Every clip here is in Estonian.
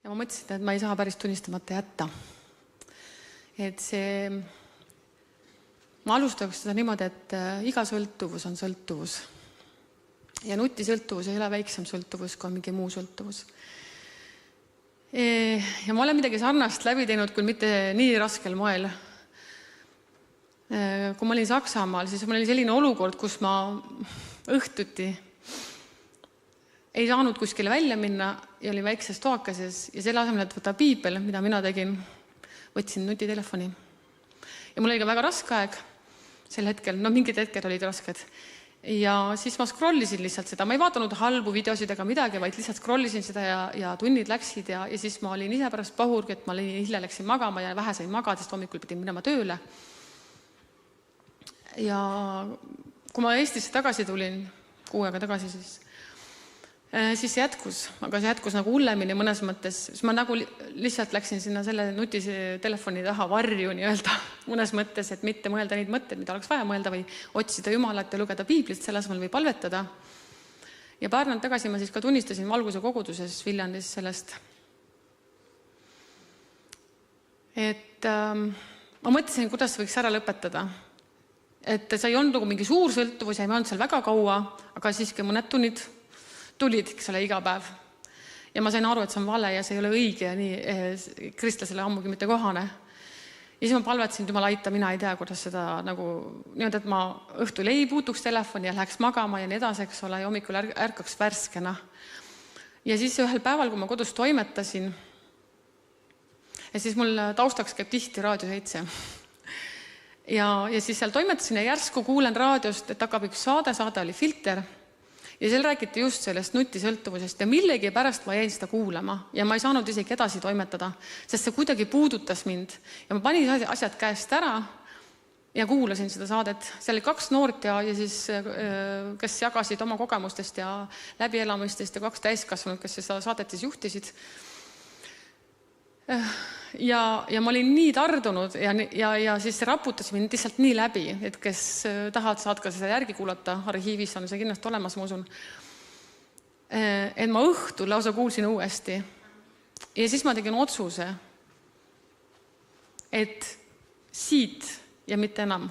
Ja ma mõtlesin, et ma ei saa päris tunnistamata jätta. Et see, ma alustaks seda niimoodi, et iga sõltuvus on sõltuvus. Ja nutisõltuvus ei ole väiksem sõltuvus kui mingi muu sõltuvus. Ja ma olen midagi sarnast läbi teinud, küll mitte nii raskel moel. Kui ma olin Saksamaal, siis mul oli selline olukord, kus ma õhtuti ei saanud kuskile välja minna ja olin väikses toakases ja selle asemel, et võtta piibel, mida mina tegin, võtsin nutitelefoni. Ja mul oli ka väga raske aeg sel hetkel, mingid hetked olid rasked. Ja siis ma scrollisin lihtsalt seda, ma ei vaatanud halbu videosid ega midagi, vaid lihtsalt scrollisin seda ja tunnid läksid ja siis ma olin ise pärast pahurgi, et ma hilja läksin magama ja vähe sain magada, sest hommikul pidin minema tööle. Ja kui ma Eestisse tagasi tulin, 6 aega tagasi, siis see jätkus, aga see jätkus nagu hullemini mõnes mõttes, siis ma nagu lihtsalt läksin sinna selle nutise telefoni taha varju nii-öelda mõnes mõttes, et mitte mõelda neid mõtteid, mida oleks vaja mõelda või otsida Jumalat ja lugeda piiblit, selle asemel või palvetada. Ja paar nädalat tagasi ma siis ka tunnistasin Valguse koguduses Viljandis sellest. Et ma mõtlesin, kuidas võiks ära lõpetada. Et see ei olnud nagu mingi suur sõltuvus ja ei olnud seal väga kaua, aga siiski mõned tunnid tulid, eks ole, iga päev. Ja ma sain aru, et see on vale ja see ei ole õige ja nii kristlasele ammugi mitte kohane. Ja siis ma palvetasin, et Jumal aita, mina ei tea, kuidas seda nagu, niimoodi, et ma õhtul ei puutuks telefoni ja läheks magama ja nii edasi, eks ole, ja hommikul ärkaks värskena. Ja siis ühel päeval, kui ma kodus toimetasin, ja siis mul taustaks käib tihti Raadio 7. Ja siis seal toimetasin ja järsku kuulen raadiost, et hakkab üks saade oli Filter. Ja seal räägiti just sellest nutisõltuvusest ja millegi pärast ma jäin seda kuulama ja ma ei saanud isegi edasi toimetada, sest see kuidagi puudutas mind. Ja ma panin asjad käest ära ja kuulasin seda saadet. Seal oli 2 noort ja siis, kes jagasid oma kogemustest ja läbielamistest ja 2 täiskasvanud, kes seda saadet siis juhtisid. Ja ma olin nii tardunud ja siis see raputas mind lihtsalt nii läbi, et kes tahavad, saad ka seda järgi kuulata, arhiivis on see kindlasti olemas, ma usun. Et ma õhtul lausa kuulsin uuesti. Ja siis ma tegin otsuse, et siit ja mitte enam.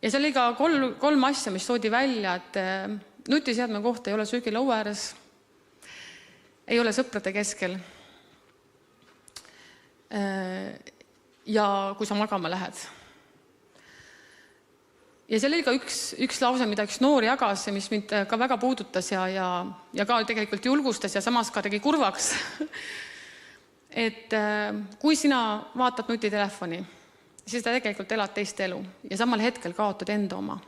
Ja see oli ka 3 asja, mis toodi välja, et nutiseadme kohta ei ole söögilaua ääres, ei ole sõprade keskel. Ja kui sa magama lähed. Ja seal oli ka üks lause, mida üks noor jagas, mis mind ka väga puudutas ja ka tegelikult julgustas ja samas ka tegi kurvaks. Et kui sina vaatad nutitelefoni, siis ta tegelikult elad teist elu ja samal hetkel kaotad enda oma.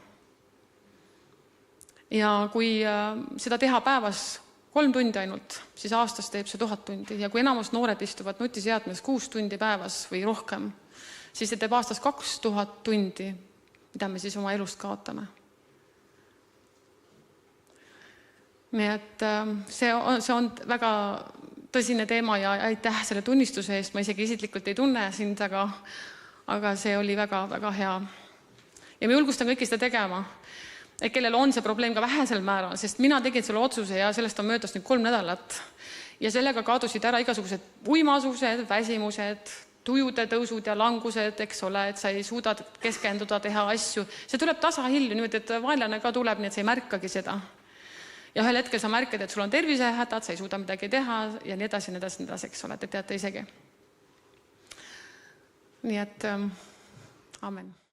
Ja kui seda teha päevas 3 tundi ainult, siis aastas teeb see 1000 tundi. Ja kui enamus noored istuvad nutiseadmes 6 tundi päevas või rohkem, siis see teeb aastas 2000 tundi, mida me siis oma elust kaotame. Nii et see on väga tõsine teema ja aitäh selle tunnistuse eest. Ma isegi isiklikult ei tunne sind, aga see oli väga, väga hea. Ja me julgustan kõiki seda tegema. Et kellel on see probleem ka vähesel määral, sest mina tegin selle otsuse ja sellest on möödas nüüd 3 nädalat. Ja sellega kadusid ära igasugused uimasused, väsimused, tujude tõusud ja langused, eks ole, et sa ei suuda keskenduda, teha asju. See tuleb tasahilju, niimoodi, et vaenlane ka tuleb, nii et sa ei märkagi seda. Ja ühel hetkel sa märkad, et sul on tervisehädad, sa ei suuda midagi teha ja nii edasi, eks ole, te teate isegi. Nii et amen.